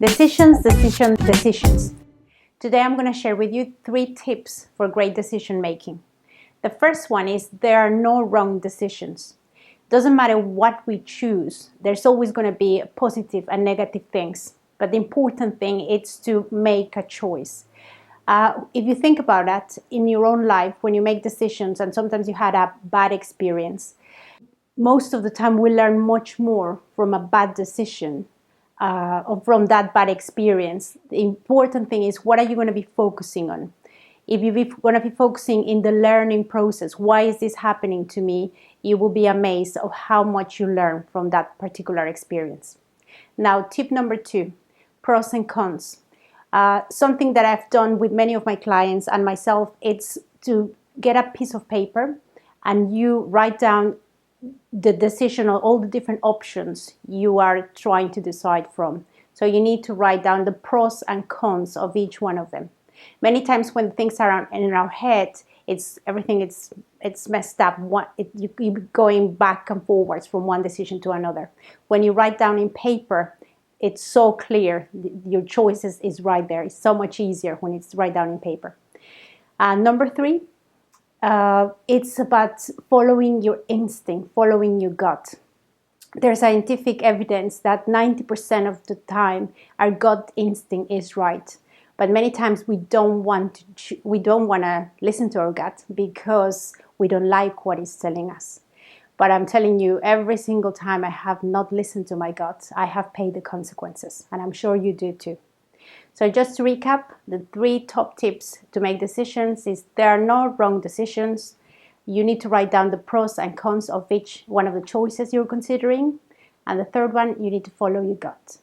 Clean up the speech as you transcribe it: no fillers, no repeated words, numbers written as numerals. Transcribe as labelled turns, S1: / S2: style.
S1: Decisions, decisions, decisions. Today I'm going to share with you 3 tips for great decision making. The first one is there are no wrong decisions. Doesn't matter what we choose, there's always going to be positive and negative things. But the important thing is to make a choice. If you think about that in your own life, when you make decisions and sometimes you had a bad experience, most of the time we learn much more from a bad decision or from that bad experience. The important thing is, what are you going to be focusing on? If you're going to be focusing in the learning process, why is this happening to me? You will be amazed of how much you learn from that particular experience. Now, tip number 2, pros and cons. Something that I've done with many of my clients and myself, it's to get a piece of paper and you write down the decision or all the different options you are trying to decide from. So you need to write down the pros and cons of each one of them. Many times when things are in our head, it's messed up. You're going back and forwards from one decision to another. When you write down in paper, it's so clear. Your choices is right there. It's so much easier when it's right down in paper. Number 3, it's about following your instinct, following your gut. There's scientific evidence that 90% of the time our gut instinct is right. But many times we don't want to listen to our gut because we don't like what it's telling us. But I'm telling you, every single time I have not listened to my gut, I have paid the consequences. And I'm sure you do too. So just to recap, the 3 top tips to make decisions is there are no wrong decisions. You need to write down the pros and cons of each one of the choices you're considering. And the third one, you need to follow your gut.